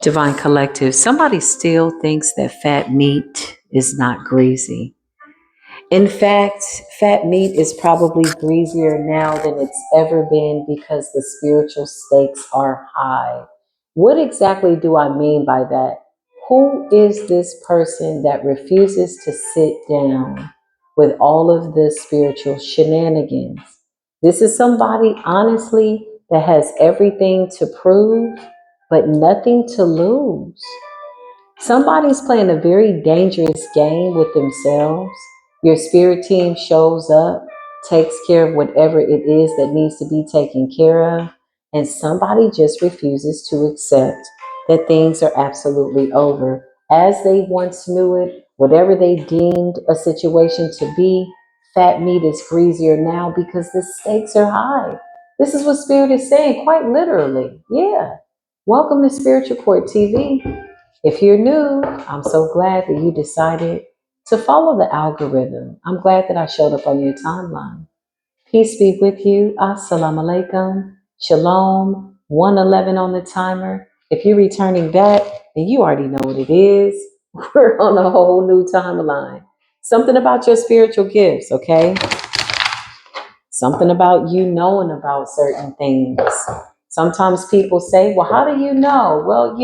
Divine Collective, somebody still thinks that fat meat is not greasy. In fact, fat meat is probably greasier now than it's ever been because the spiritual stakes are high. What exactly do I mean by that? Who is this person that refuses to sit down with all of the spiritual shenanigans? This is somebody, honestly, that has everything to prove, but nothing to lose. Somebody's playing a very dangerous game with themselves. Your spirit team shows up, takes care of whatever it is that needs to be taken care of, and somebody just refuses to accept that things are absolutely over. As they once knew it, whatever they deemed a situation to be, fat meat is greasier now because the stakes are high. This is what Spirit is saying, quite literally. Yeah. Welcome to Spiritual Court TV. If you're new, I'm so glad that you decided to follow the algorithm. I'm glad that I showed up on your timeline. Peace be with you. Assalamu alaikum. Shalom. 111 on the timer. If you're returning back, then you already know what it is. We're on a whole new timeline. Something about your spiritual gifts, okay? Something about you knowing about certain things. Sometimes people say, well, how do you know? Well,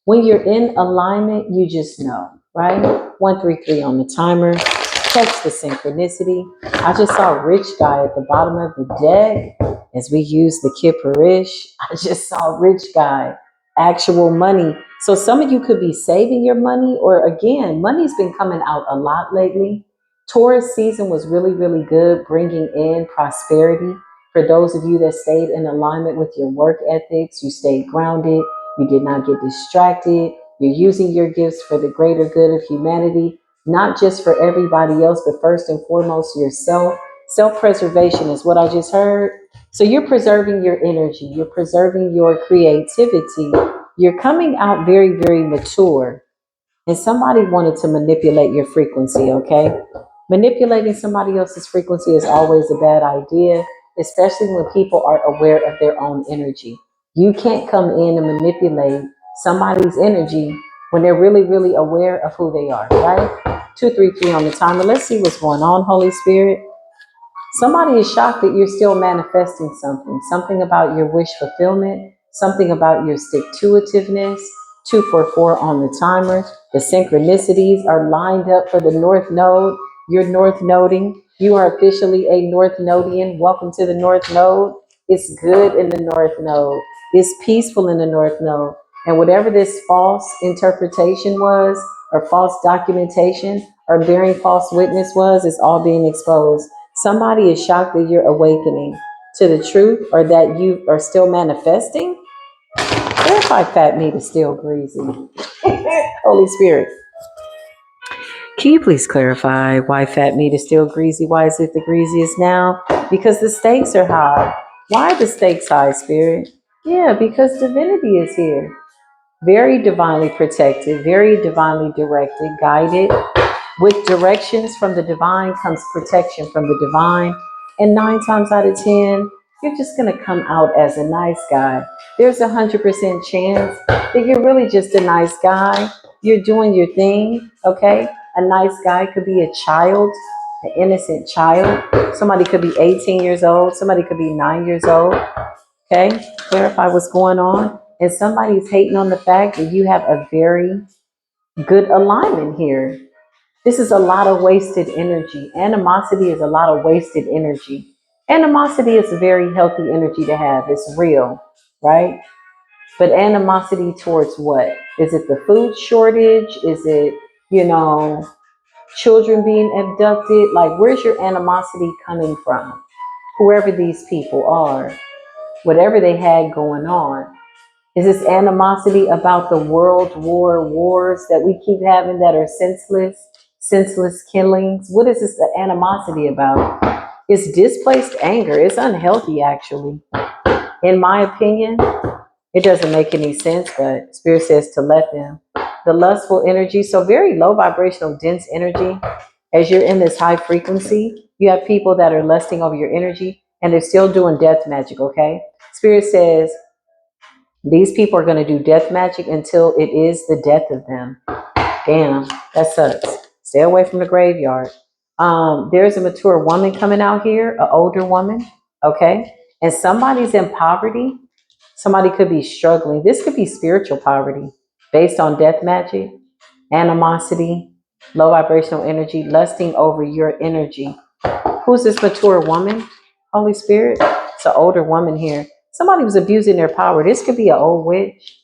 when you're in alignment, you just know, right? 133 on the timer. Catch the synchronicity. I just saw a rich guy at the bottom of the deck as we use the Kipperish. I just saw a rich guy, actual money. So some of you could be saving your money, or again, money's been coming out a lot lately. Taurus season was really, really good, bringing in prosperity. For those of you that stayed in alignment with your work ethics, you stayed grounded, you did not get distracted, you're using your gifts for the greater good of humanity, not just for everybody else, but first and foremost yourself. Self-preservation is what I just heard. So you're preserving your energy, you're preserving your creativity, you're coming out very, very mature. And somebody wanted to manipulate your frequency, okay? Manipulating somebody else's frequency is always a bad idea, especially when people are aware of their own energy. You can't come in and manipulate somebody's energy when they're really, really aware of who they are, right? 233 on the timer. Let's see what's going on, Holy Spirit. Somebody is shocked that you're still manifesting something about your wish fulfillment, something about your stick-to-itiveness. 244 on the timer. The synchronicities are lined up for the North Node. You're North Noding. You are officially a North Nodian. Welcome to the North Node. It's good in the North Node. It's peaceful in the North Node. And whatever this false interpretation was, or false documentation, or bearing false witness was, is all being exposed. Somebody is shocked that you're awakening to the truth, or that you are still manifesting. Clarify fat meat is still greasy. Holy Spirit, can you please clarify why fat meat is still greasy? Why is it the greasiest now? Because the stakes are high. Why are the stakes high, Spirit? Yeah, because divinity is here. Very divinely protected, very divinely directed, guided. With directions from the divine comes protection from the divine. And 9 times out of 10, you're just going to come out as a nice guy. There's 100% chance that you're really just a nice guy. You're doing your thing, okay? A nice guy could be a child, an innocent child. Somebody could be 18 years old. Somebody could be 9 years old, okay? Clarify what's going on. And somebody's hating on the fact that you have a very good alignment here. This is a lot of wasted energy. Animosity is a lot of wasted energy. Animosity is a very healthy energy to have. It's real, right? But animosity towards what? Is it the food shortage? Is it, children being abducted? Like, where's your animosity coming from? Whoever these people are, whatever they had going on. Is this animosity about the wars that we keep having that are senseless killings? What is this the animosity about? It's displaced anger. It's unhealthy, actually. In my opinion, it doesn't make any sense, but Spirit says to let them. The lustful energy, so very low vibrational, dense energy. As you're in this high frequency, you have people that are lusting over your energy, and they're still doing death magic, okay? Spirit says, These people are going to do death magic until it is the death of them. Damn, that sucks. Stay away from the graveyard. There's a mature woman coming out here, an older woman, okay? And somebody's in poverty. Somebody could be struggling. This could be spiritual poverty based on death magic, animosity, low vibrational energy, lusting over your energy. Who's this mature woman? Holy Spirit? It's an older woman here. Somebody was abusing their power. This could be an old witch.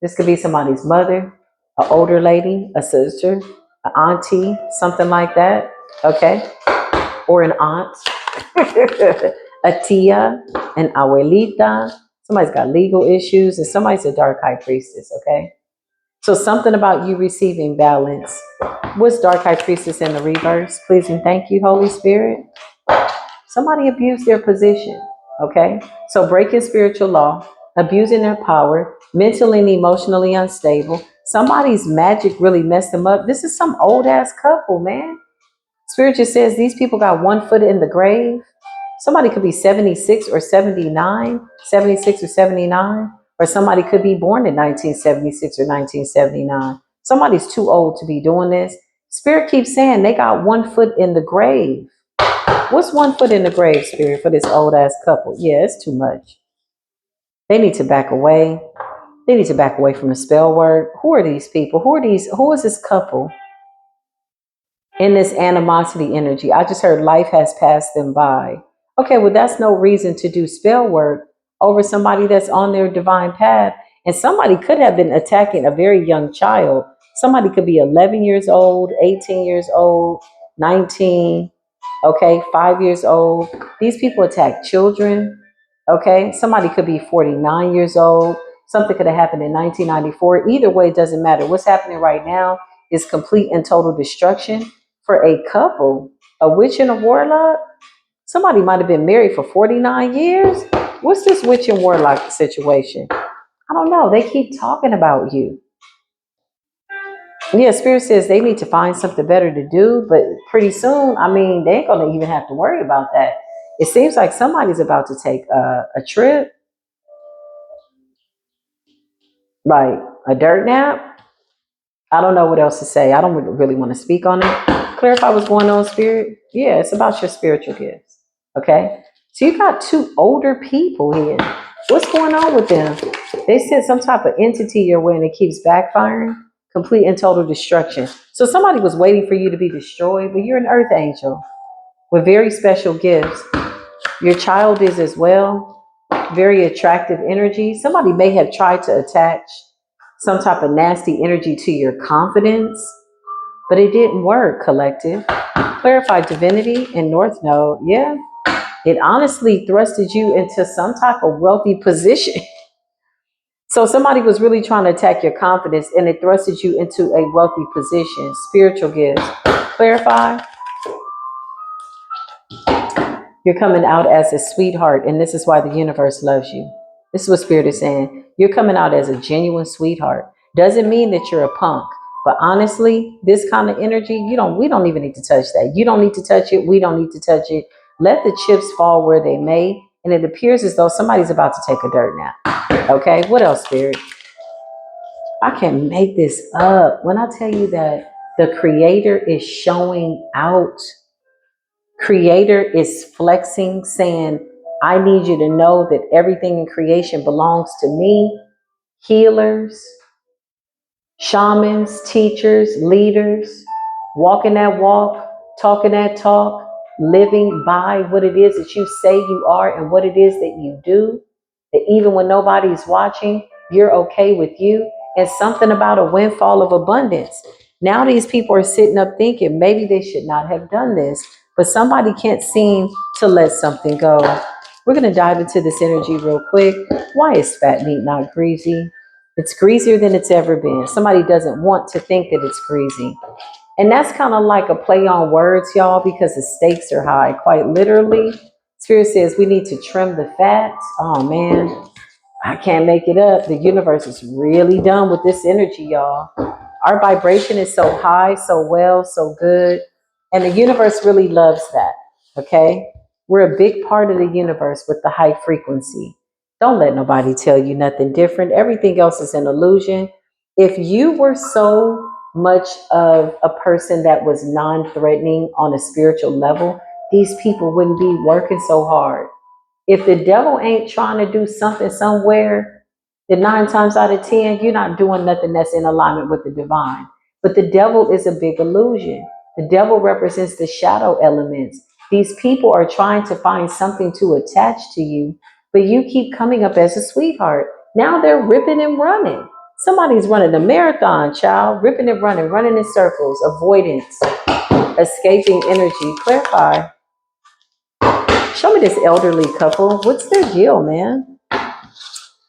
This could be somebody's mother, an older lady, a sister, an auntie, something like that. Okay? Or an aunt, a tia, an abuelita. Somebody's got legal issues, and somebody's a dark high priestess. Okay? So something about you receiving balance. What's dark high priestess in the reverse? Please and thank you, Holy Spirit. Somebody abused their position, okay? So breaking spiritual law, abusing their power, mentally and emotionally unstable. Somebody's magic really messed them up. This is some old ass couple, man. Spirit just says these people got one foot in the grave. Somebody could be 76 or 79, 76 or 79, or somebody could be born in 1976 or 1979. Somebody's too old to be doing this. Spirit keeps saying they got one foot in the grave. What's one foot in the grave, Spirit, for this old ass couple? Yeah, it's too much. They need to back away. They need to back away from the spell word. Who are these people? Who is this couple in this animosity energy? I just heard life has passed them by. Okay, well, that's no reason to do spell work over somebody that's on their divine path. And somebody could have been attacking a very young child. Somebody could be 11 years old, 18 years old, 19, okay, 5 years old. These people attack children, okay? Somebody could be 49 years old. Something could have happened in 1994. Either way, it doesn't matter. What's happening right now is complete and total destruction for a couple, a witch and a warlock. Somebody might have been married for 49 years. What's this witch and warlock situation? I don't know. They keep talking about you. Yeah, Spirit says they need to find something better to do, but pretty soon, I mean, they ain't going to even have to worry about that. It seems like somebody's about to take a trip, like a dirt nap. I don't know what else to say. I don't really want to speak on it. Clarify what's going on, Spirit. Yeah, it's about your spiritual gifts. Okay? So you got two older people here. What's going on with them? They sent some type of entity your way and it keeps backfiring. Complete and total destruction. So somebody was waiting for you to be destroyed, but you're an earth angel with very special gifts. Your child is as well. Very attractive energy. Somebody may have tried to attach some type of nasty energy to your confidence, but it didn't work, collective. Clarified divinity in North Node. Yeah, it honestly thrusted you into some type of wealthy position. So somebody was really trying to attack your confidence and it thrusted you into a wealthy position. Spiritual gifts. Clarify. You're coming out as a sweetheart, and this is why the universe loves you. This is what Spirit is saying. You're coming out as a genuine sweetheart. Doesn't mean that you're a punk. But honestly, this kind of energy, we don't even need to touch that. You don't need to touch it. We don't need to touch it. Let the chips fall where they may. And it appears as though somebody's about to take a dirt nap. Okay, what else, Spirit? I can make this up. When I tell you that the Creator is showing out, Creator is flexing, saying, I need you to know that everything in creation belongs to me. Healers, shamans, teachers, leaders, walking that walk, talking that talk, living by what it is that you say you are and what it is that you do, that even when nobody's watching, you're okay with you, and something about a windfall of abundance. Now these people are sitting up thinking maybe they should not have done this, but somebody can't seem to let something go. We're going to dive into this energy real quick. Why is fat meat not greasy? It's greasier than it's ever been. Somebody doesn't want to think that it's greasy. And that's kind of like a play on words, y'all, because the stakes are high. Quite literally, Spirit says we need to trim the fat. Oh, man, I can't make it up. The universe is really done with this energy, y'all. Our vibration is so high, so well, so good. And the universe really loves that, okay? We're a big part of the universe with the high frequency. Don't let nobody tell you nothing different. Everything else is an illusion. If you were so much of a person that was non-threatening on a spiritual level, these people wouldn't be working so hard. If the devil ain't trying to do something somewhere, then 9 times out of 10, you're not doing nothing that's in alignment with the divine. But the devil is a big illusion. The devil represents the shadow elements. These people are trying to find something to attach to you, but you keep coming up as a sweetheart. Now they're ripping and running. Somebody's running a marathon, child, ripping and running, running in circles, avoidance, escaping energy. Clarify. Show me this elderly couple. What's their deal, man? I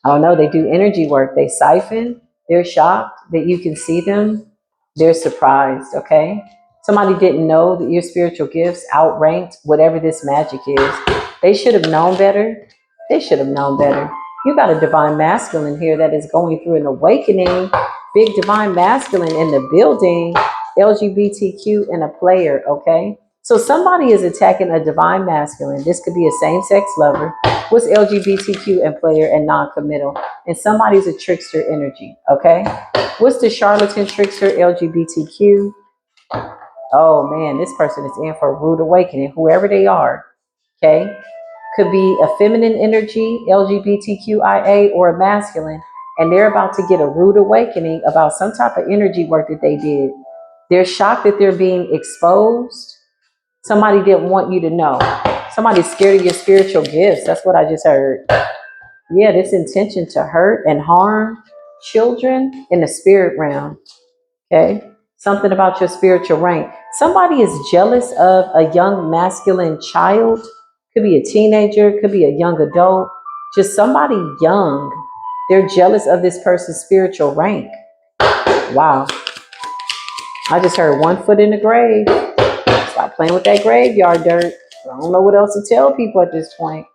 don't know. They do energy work. They siphon. They're shocked that you can see them. They're surprised, okay? Somebody didn't know that your spiritual gifts outranked whatever this magic is. They should have known better. They should have known better. You got a divine masculine here that is going through an awakening. Big divine masculine in the building. LGBTQ and a player, okay? So somebody is attacking a divine masculine. This could be a same-sex lover. What's LGBTQ and player and non-committal? And somebody's a trickster energy, okay? What's the charlatan trickster LGBTQ? Oh man, this person is in for a rude awakening, whoever they are, okay? Could be a feminine energy, LGBTQIA, or a masculine, and they're about to get a rude awakening about some type of energy work that they did. They're shocked that they're being exposed. Somebody didn't want you to know. Somebody's scared of your spiritual gifts. That's what I just heard. Yeah, this intention to hurt and harm children in the spirit realm. Okay. Something about your spiritual rank. Somebody is jealous of a young masculine child. Could be a teenager, could be a young adult, just somebody young. They're jealous of this person's spiritual rank. Wow. I just heard 1 foot in the grave. Stop playing with that graveyard dirt. I don't know what else to tell people at this point.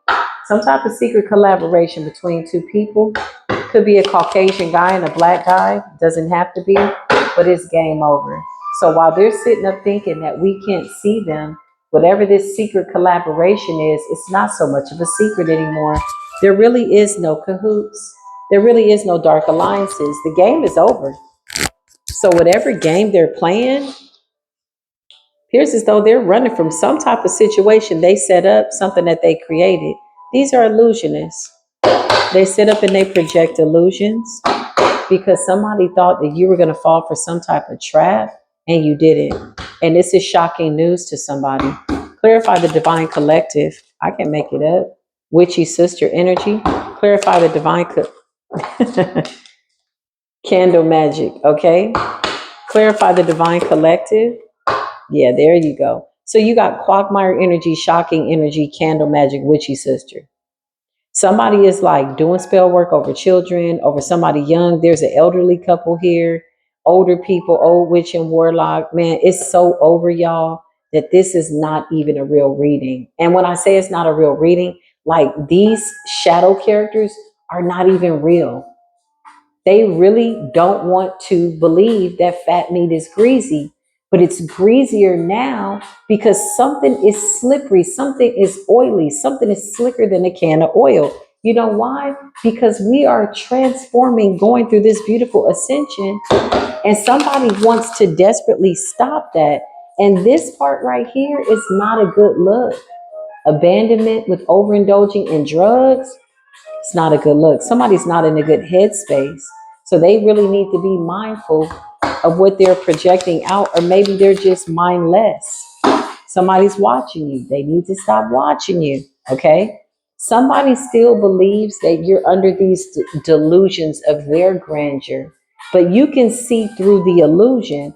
Some type of secret collaboration between two people. Could be a Caucasian guy and a black guy. Doesn't have to be, but it's game over. So while they're sitting up thinking that we can't see them, whatever this secret collaboration is, it's not so much of a secret anymore. There really is no cahoots. There really is no dark alliances. The game is over. So whatever game they're playing, appears as though they're running from some type of situation they set up, something that they created. These are illusionists. They sit up and they project illusions because somebody thought that you were going to fall for some type of trap and you didn't. And this is shocking news to somebody. Clarify the divine collective. I can make it up. Witchy sister energy. Clarify the divine candle magic. Okay. Clarify the divine collective. Yeah, there you go. So you got quagmire energy, shocking energy, candle magic, witchy sister. Somebody is like doing spell work over children, over somebody young. There's an elderly couple here, older people, old witch and warlock. Man, it's so over, y'all, that this is not even a real reading. And when I say it's not a real reading, like these shadow characters are not even real. They really don't want to believe that fat meat is greasy, but it's greasier now because something is slippery, something is oily, something is slicker than a can of oil. You know why? Because we are transforming, going through this beautiful ascension, and somebody wants to desperately stop that. And this part right here is not a good look. Abandonment with overindulging in drugs, it's not a good look. Somebody's not in a good headspace. So they really need to be mindful of what they're projecting out, or maybe they're just mindless. Somebody's watching you. They need to stop watching you. Okay. Somebody still believes that you're under these delusions of their grandeur, but you can see through the illusion.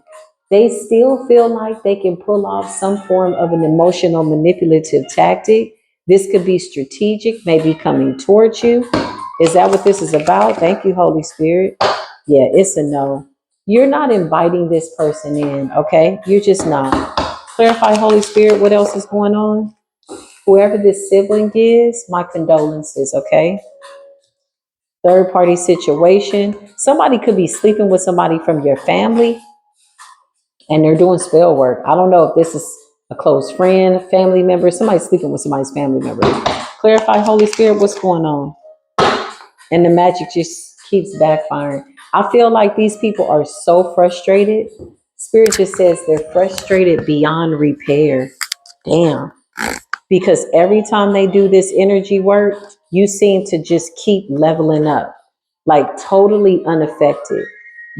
They still feel like they can pull off some form of an emotional manipulative tactic. This could be strategic, maybe coming towards you. Is that what this is about? Thank you, Holy Spirit. Yeah, it's a no. You're not inviting this person in, okay? You're just not. Clarify, Holy Spirit, what else is going on? Whoever this sibling is, my condolences, okay? Third party situation. Somebody could be sleeping with somebody from your family and they're doing spell work. I don't know if this is a close friend, family member, somebody sleeping with somebody's family member. Clarify, Holy Spirit, what's going on? And the magic just keeps backfiring. I feel like these people are so frustrated. Spirit just says they're frustrated beyond repair. Damn. Because every time they do this energy work, you seem to just keep leveling up, like totally unaffected,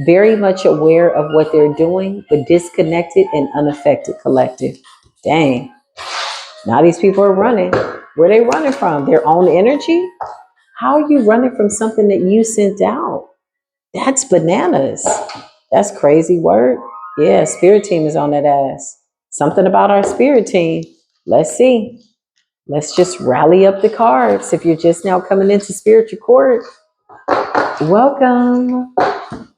very much aware of what they're doing, but disconnected and unaffected collective. Dang. Now these people are running. Where are they running from? Their own energy? How are you running from something that you sent out? That's bananas. That's crazy work. Yeah, spirit team is on that ass. Something about our spirit team. Let's see. Let's just rally up the cards. If you're just now coming into spiritual court, welcome.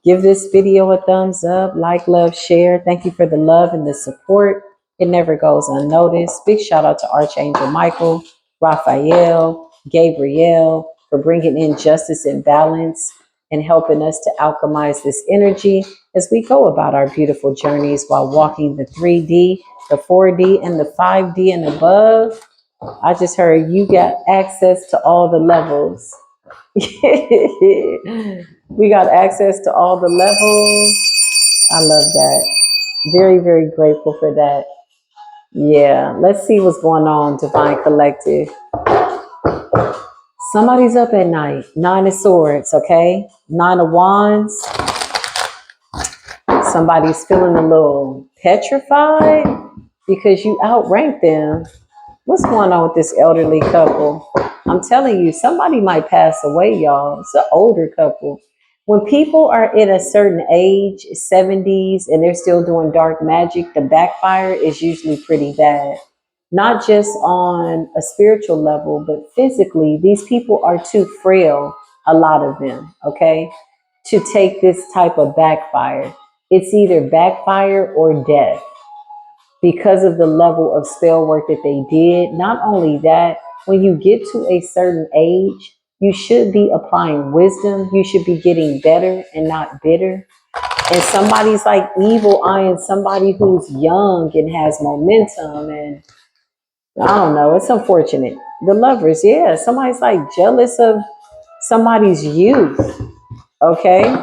Give this video a thumbs up, like, love, share. Thank you for the love and the support. It never goes unnoticed. Big shout out to Archangel Michael, Raphael, Gabriel for bringing in justice and balance and helping us to alchemize this energy as we go about our beautiful journeys while walking the 3D, the 4D, and the 5D and above. I just heard you got access to all the levels. We got access to all the levels. I love that. Very, very grateful for that. Yeah, let's see what's going on, Divine Collective. Somebody's up at night. 9 of Swords, okay? 9 of Wands. Somebody's feeling a little petrified because you outranked them. What's going on with this elderly couple? I'm telling you, somebody might pass away, y'all. It's an older couple. When people are in a certain age, 70s, and they're still doing dark magic, the backfire is usually pretty bad. Not just on a spiritual level, but physically, these people are too frail, a lot of them, okay, to take this type of backfire. It's either backfire or death because of the level of spell work that they did. Not only that, when you get to a certain age, you should be applying wisdom. You should be getting better and not bitter. And somebody's like evil eyeing somebody who's young and has momentum. And I don't know, it's unfortunate. The lovers, yeah, somebody's like jealous of somebody's youth, okay?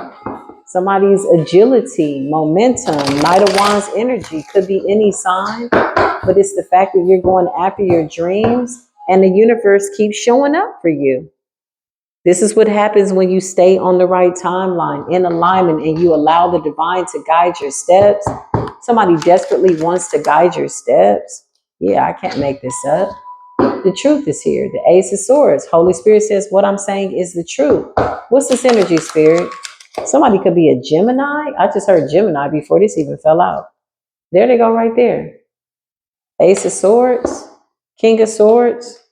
Somebody's agility, momentum, Knight of Wands energy could be any sign, but it's the fact that you're going after your dreams and the universe keeps showing up for you. This is what happens when you stay on the right timeline, in alignment, and you allow the divine to guide your steps. Somebody desperately wants to guide your steps. Yeah, I can't make this up. The truth is here. The Ace of Swords. Holy Spirit says what I'm saying is the truth. What's this energy, Spirit? Somebody could be a Gemini. I just heard Gemini before this even fell out. There they go right there. Ace of Swords, King of Swords,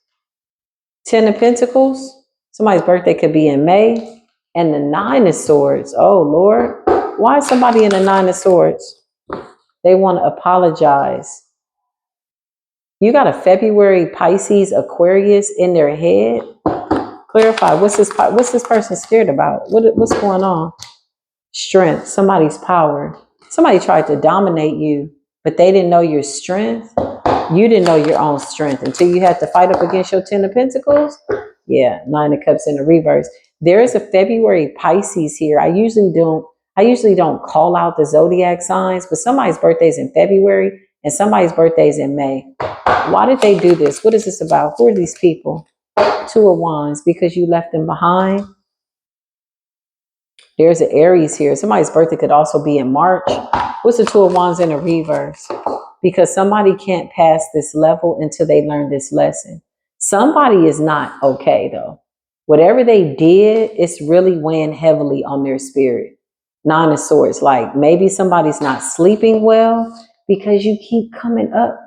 10 of Pentacles. Somebody's birthday could be in May. And the 9 of Swords. Oh, Lord. Why is somebody in the 9 of Swords? They want to apologize. You got a February Pisces Aquarius in their head. Clarify, what's this person scared about? What's going on? Strength, somebody's power. Somebody tried to dominate you, but they didn't know your strength. You didn't know your own strength until you had to fight up against your 10 of Pentacles. Yeah, 9 of Cups in the reverse. There is a February Pisces here. I usually don't call out the zodiac signs, but somebody's birthday is in February and somebody's birthday is in May. Why did they do this? What is this about? Who are these people? 2 of Wands, because you left them behind. There's an Aries here. Somebody's birthday could also be in March. What's the 2 of Wands in a reverse? Because somebody can't pass this level until they learn this lesson. Somebody is not okay, though. Whatever they did, it's really weighing heavily on their spirit. 9 of Swords, like maybe somebody's not sleeping well because you keep coming up.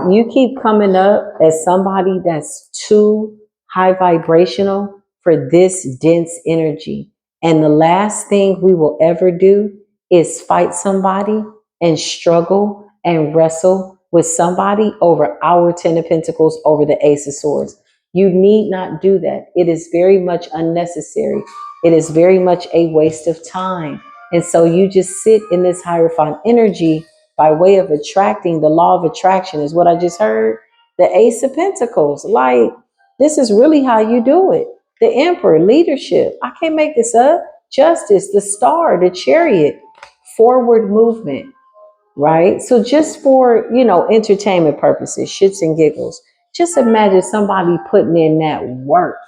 You keep coming up as somebody that's too high vibrational for this dense energy. And the last thing we will ever do is fight somebody and struggle and wrestle with somebody over our 10 of Pentacles, over the Ace of Swords. You need not do that. It is very much unnecessary. It is very much a waste of time. And so you just sit in this Hierophant energy by way of attracting. The law of attraction is what I just heard. The Ace of Pentacles. Like, this is really how you do it. The Emperor, leadership. I can't make this up. Justice, the Star, the Chariot, forward movement, right? So just for, entertainment purposes, shits and giggles, just imagine somebody putting in that work.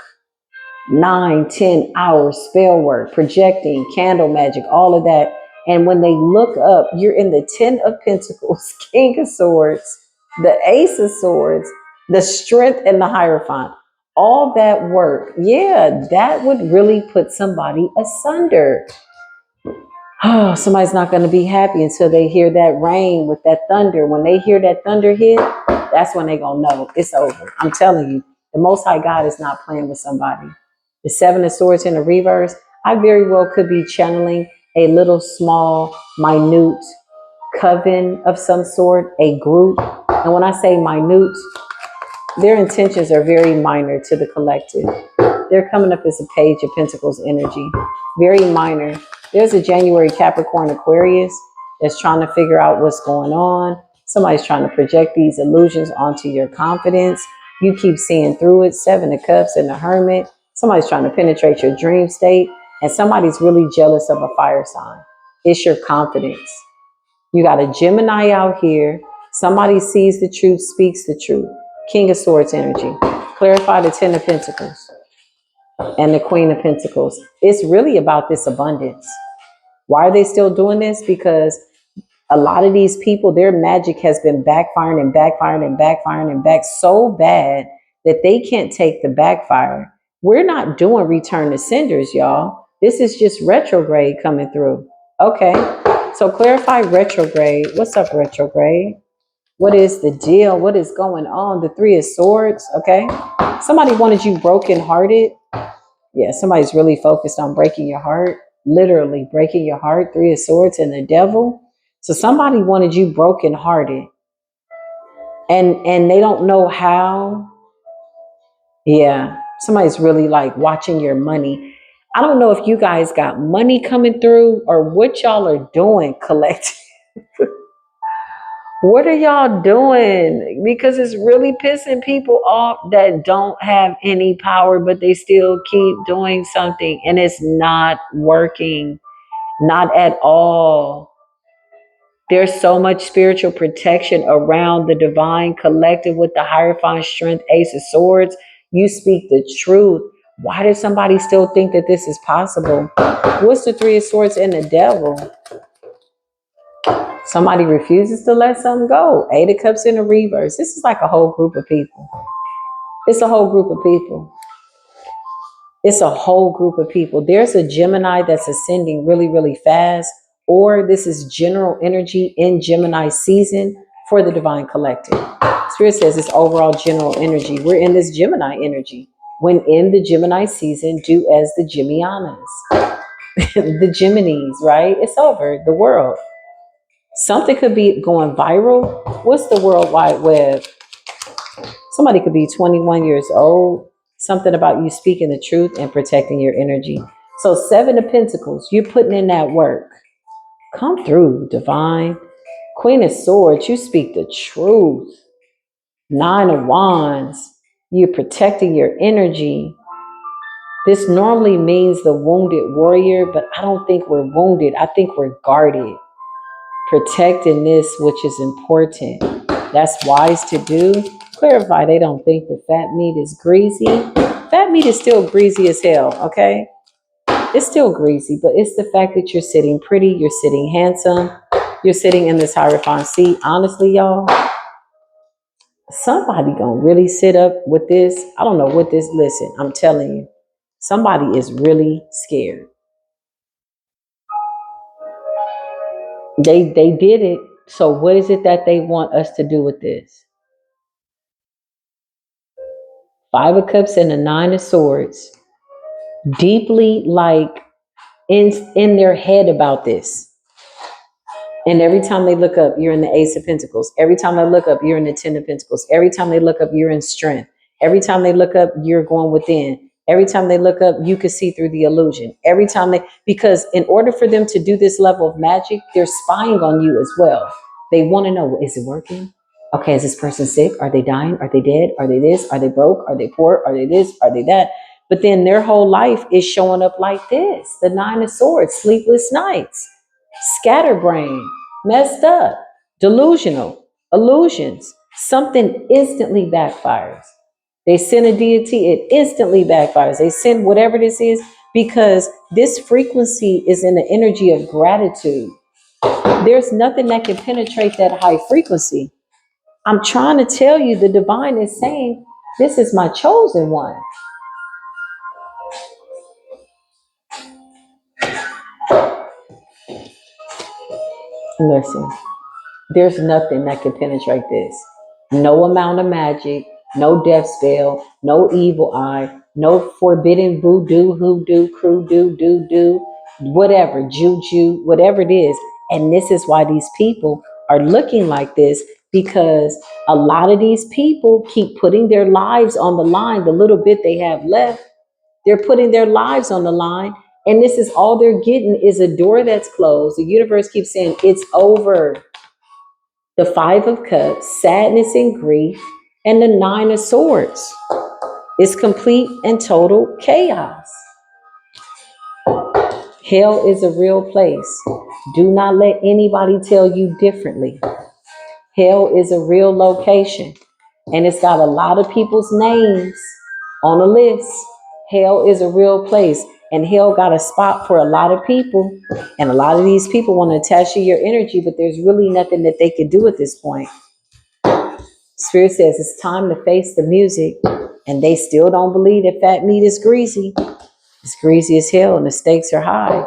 9, 10 hours spell work, projecting, candle magic, all of that. And when they look up, you're in the Ten of Pentacles, King of Swords, the Ace of Swords, the Strength, and the Hierophant. All that work, yeah, that would really put somebody asunder. Oh, somebody's not going to be happy until they hear that rain with that thunder. When they hear that thunder hit, that's when they're going to know it's over. I'm telling you, the Most High God is not playing with somebody. The Seven of Swords in the reverse, I very well could be channeling a little small, minute coven of some sort, a group. And when I say minute, their intentions are very minor to the collective. They're coming up as a Page of Pentacles energy, very minor. There's a January Capricorn Aquarius that's trying to figure out what's going on. Somebody's trying to project these illusions onto your confidence. You keep seeing through it. Seven of Cups and the Hermit. Somebody's trying to penetrate your dream state, and somebody's really jealous of a fire sign. It's your confidence. You got a Gemini out here. Somebody sees the truth, speaks the truth. King of Swords energy. Clarify the Ten of Pentacles and the Queen of Pentacles. It's really about this abundance. Why are they still doing this? Because a lot of these people, their magic has been backfiring and backfiring and backfiring and back so bad that they can't take the backfire. We're not doing return to senders, y'all. This is just retrograde coming through. Okay, so clarify retrograde. What's up, retrograde? What is the deal? What is going on? The Three of Swords, okay? Somebody wanted you brokenhearted. Yeah, somebody's really focused on breaking your heart, literally breaking your heart. Three of Swords and the Devil. So somebody wanted you brokenhearted, and they don't know how. Yeah, somebody's really like watching your money. I don't know if you guys got money coming through or what y'all are doing, collect. What are y'all doing? Because it's really pissing people off that don't have any power, but they still keep doing something and it's not working. Not at all. There's so much spiritual protection around the divine collective with the Hierophant, Strength, Ace of Swords. You speak the truth. Why does somebody still think that this is possible? What's the Three of Swords and the Devil? Somebody refuses to let something go. Eight of Cups in the reverse. This is like a whole group of people. It's a whole group of people. It's a whole group of people. There's a Gemini that's ascending really, really fast, or this is general energy in Gemini season for the divine collective. Spirit says it's overall general energy. We're in this Gemini energy. When in the Gemini season, do as the Gemianas, the Geminis, right? It's over. The world. Something could be going viral. What's the World Wide Web? Somebody could be 21 years old. Something about you speaking the truth and protecting your energy. So Seven of Pentacles, you're putting in that work. Come through, divine. Queen of Swords, you speak the truth. Nine of Wands, you're protecting your energy. This normally means the wounded warrior, but I don't think we're wounded. I think we're guarded. Protecting this, which is important. That's wise to do. Clarify, they don't think the fat meat is greasy. Fat meat is still greasy as hell, okay? It's still greasy, but it's the fact that you're sitting pretty, you're sitting handsome, you're sitting in this Hierophant seat. Honestly, y'all, somebody gonna really sit up with this. I don't know what this, listen, I'm telling you, somebody is really scared. They did it. So what is it that they want us to do with this? Five of Cups and the Nine of Swords. Deeply like in their head about this. And every time they look up, you're in the Ace of Pentacles. Every time they look up, you're in the Ten of Pentacles. Every time they look up, you're in strength. Every time they look up, you're going within. Every time they look up, you can see through the illusion. Every time because in order for them to do this level of magic, they're spying on you as well. They want to know, is it working? Okay, is this person sick? Are they dying? Are they dead? Are they this? Are they broke? Are they poor? Are they this? Are they that? But then their whole life is showing up like this. The Nine of Swords, sleepless nights, scatterbrain, messed up, delusional, illusions. Something instantly backfires. They send a deity, it instantly backfires. They send whatever this is because this frequency is in the energy of gratitude. There's nothing that can penetrate that high frequency. I'm trying to tell you, the divine is saying, this is my chosen one. Listen, there's nothing that can penetrate this. No amount of magic, no death spell, no evil eye, no forbidden voodoo, hoodoo, croodoo, doo, whatever, juju, whatever it is. And this is why these people are looking like this, because a lot of these people keep putting their lives on the line, the little bit they have left. They're putting their lives on the line. And this is all they're getting is a door that's closed. The universe keeps saying it's over. The Five of Cups, sadness and grief, and the Nine of Swords is complete and total chaos. Hell is a real place. Do not let anybody tell you differently. Hell is a real location, and it's got a lot of people's names on a list. Hell is a real place, and hell got a spot for a lot of people, and a lot of these people want to attach to your energy, but there's really nothing that they can do at this point. Spirit says it's time to face the music, and they still don't believe that fat meat is greasy. It's greasy as hell, and the stakes are high.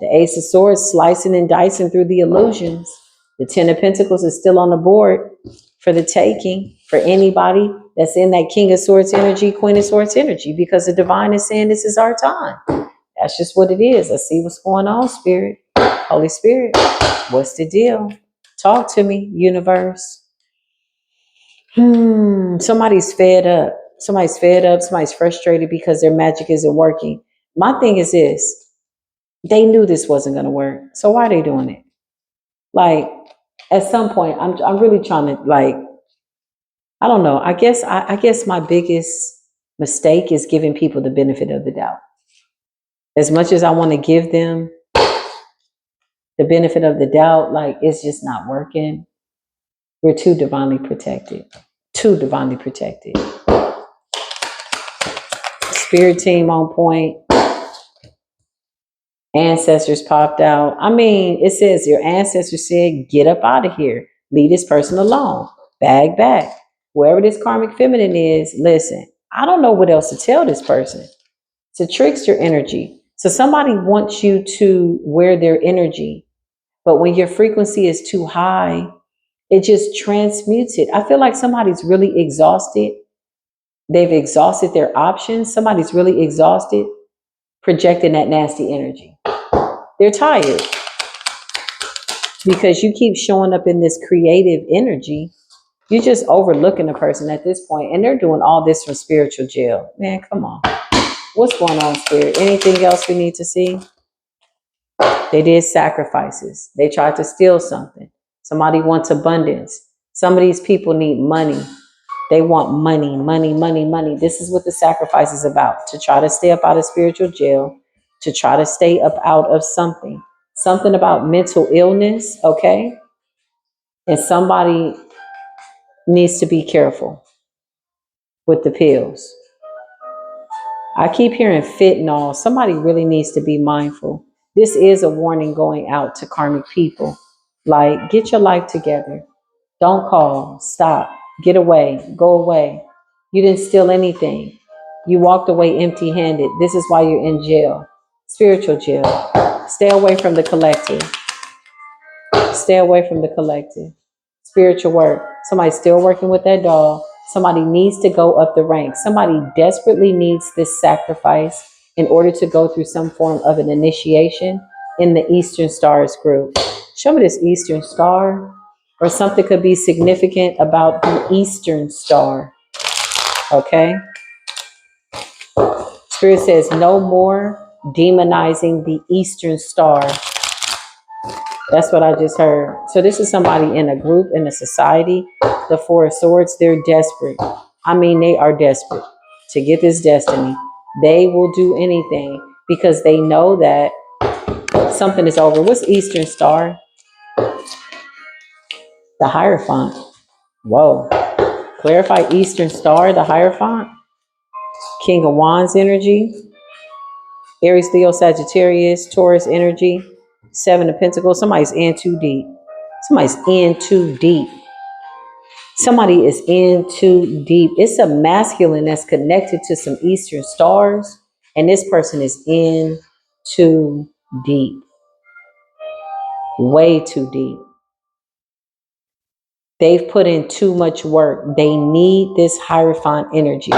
The Ace of Swords slicing and dicing through the illusions. The Ten of Pentacles is still on the board for the taking for anybody that's in that King of Swords energy, Queen of Swords energy, because the divine is saying this is our time. That's just what it is. I see what's going on, Spirit. Holy Spirit, what's the deal? Talk to me, universe. Somebody's fed up. Somebody's fed up. Somebody's frustrated because their magic isn't working. My thing is this. They knew this wasn't going to work. So why are they doing it? Like, at some point, I'm really trying to, like, I don't know. I guess my biggest mistake is giving people the benefit of the doubt. As much as I want to give them the benefit of the doubt, like, it's just not working. We're too divinely protected. Too divinely protected. Spirit team on point. Ancestors popped out. I mean, it says your ancestors said, get up out of here. Leave this person alone. Bag back. Wherever this karmic feminine is, listen, I don't know what else to tell this person. It's a trickster energy. So somebody wants you to wear their energy. But when your frequency is too high, it just transmutes it. I feel like somebody's really exhausted. They've exhausted their options. Somebody's really exhausted projecting that nasty energy. They're tired because you keep showing up in this creative energy. You're just overlooking a person at this point, and they're doing all this from spiritual jail. Man, come on. What's going on, Spirit? Anything else we need to see? They did sacrifices. They tried to steal something. Somebody wants abundance. Some of these people need money. They want money, money, money, money. This is what the sacrifice is about, to try to stay up out of spiritual jail, to try to stay up out of something. Something about mental illness, okay? And somebody needs to be careful with the pills. I keep hearing fentanyl. Somebody really needs to be mindful. This is a warning going out to karmic people. Like, get your life together. Don't call. Stop. Get away. Go away. You didn't steal anything. You walked away empty handed. This is why you're in jail. Spiritual jail. Stay away from the collective. Stay away from the collective. Spiritual work. Somebody's still working with that doll. Somebody needs to go up the ranks. Somebody desperately needs this sacrifice in order to go through some form of an initiation in the Eastern Stars group. Show me this Eastern Star, or something could be significant about the Eastern Star. Okay? Spirit says no more demonizing the Eastern Star. That's what I just heard. So this is somebody in a group, in a society. The Four of Swords, they're desperate. I mean, they are desperate to get this destiny. They will do anything because they know that something is over. What's Eastern Star? The Hierophant. Whoa. Clarify Eastern Star, the Hierophant. King of Wands energy. Aries, Leo, Sagittarius, Taurus energy. Seven of Pentacles. Somebody's in too deep. Somebody's in too deep. Somebody is in too deep. It's a masculine that's connected to some Eastern stars, and this person is in too deep, way too deep. They've put in too much work. They need this Hierophant energy.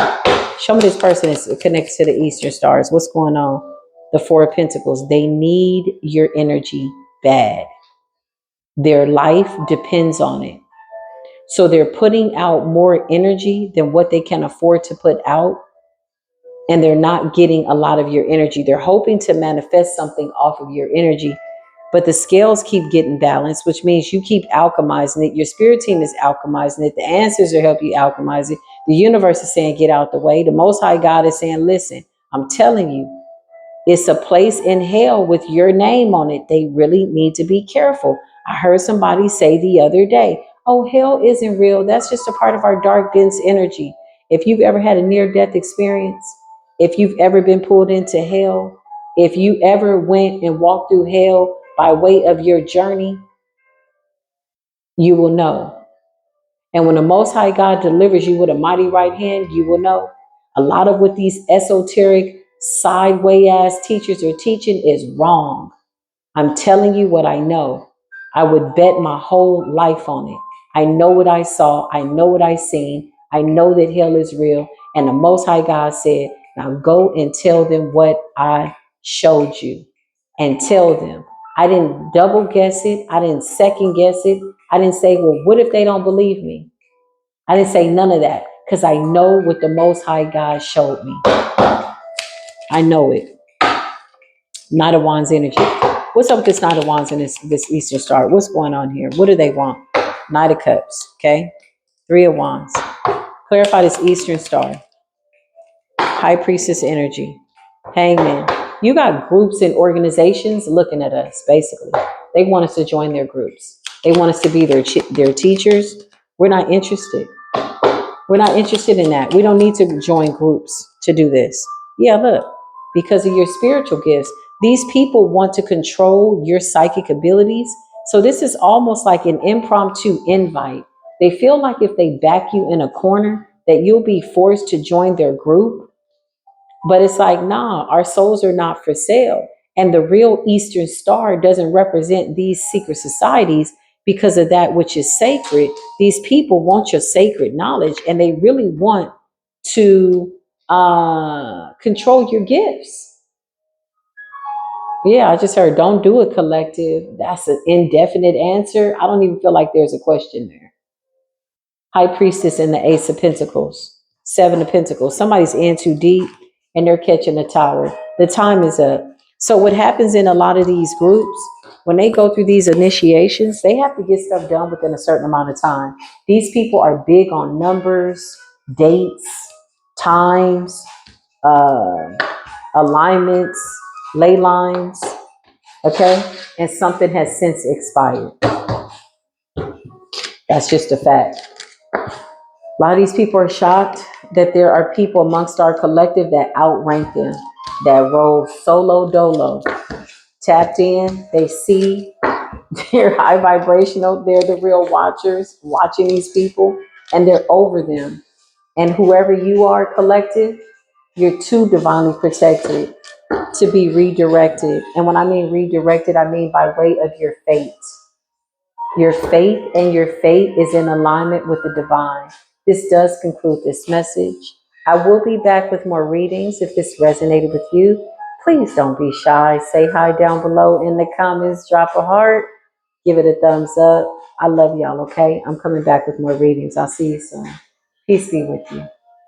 Show me this person is connected to the Eastern stars. What's going on? The Four of Pentacles. They need your energy bad. Their life depends on it. So they're putting out more energy than what they can afford to put out. And they're not getting a lot of your energy. They're hoping to manifest something off of your energy, but the scales keep getting balanced, which means you keep alchemizing it. Your spirit team is alchemizing it. The answers are helping you alchemize it. The universe is saying, get out the way. The Most High God is saying, listen, I'm telling you, it's a place in hell with your name on it. They really need to be careful. I heard somebody say the other day, oh, hell isn't real. That's just a part of our dark, dense energy. If you've ever had a near-death experience, if you've ever been pulled into hell, if you ever went and walked through hell by way of your journey, you will know. And when the Most High God delivers you with a mighty right hand, you will know. A lot of what these esoteric, sideway ass teachers are teaching is wrong. I'm telling you what I know. I would bet my whole life on it. I know what I saw. I know what I seen. I know that hell is real. And the Most High God said, now go and tell them what I showed you. And tell them. I didn't double guess it. I didn't second guess it. I didn't say, well, what if they don't believe me? I didn't say none of that because I know what the Most High God showed me. I know it. Knight of Wands energy. What's up with this Knight of Wands and this Eastern Star? What's going on here? What do they want? Knight of Cups, okay? Three of Wands. Clarify this Eastern Star. High Priestess energy. Hangman. You got groups and organizations looking at us, basically. They want us to join their groups. They want us to be their teachers. We're not interested. We're not interested in that. We don't need to join groups to do this. Yeah, look, because of your spiritual gifts, these people want to control your psychic abilities. So this is almost like an impromptu invite. They feel like if they back you in a corner, that you'll be forced to join their group. But it's like, nah, our souls are not for sale. And the real Eastern Star doesn't represent these secret societies because of that which is sacred. These people want your sacred knowledge and they really want to control your gifts. Yeah, I just heard don't do a collective. That's an indefinite answer. I don't even feel like there's a question there. High Priestess and the Ace of Pentacles, Seven of Pentacles. Somebody's in too deep and they're catching the tower. The time is up. So what happens in a lot of these groups, when they go through these initiations, they have to get stuff done within a certain amount of time. These people are big on numbers, dates, times, uh, alignments, ley lines, okay? And something has since expired. That's just a fact. A lot of these people are shocked that there are people amongst our collective that outrank them, that roll solo dolo, tapped in, they see, they're high vibrational, they're the real watchers, watching these people, and they're over them. And whoever you are, collective, you're too divinely protected to be redirected. And when I mean redirected, I mean by way of your fate. Your faith and your fate is in alignment with the divine. This does conclude this message. I will be back with more readings. If this resonated with you, please don't be shy. Say hi down below in the comments. Drop a heart. Give it a thumbs up. I love y'all, okay? I'm coming back with more readings. I'll see you soon. Peace be with you.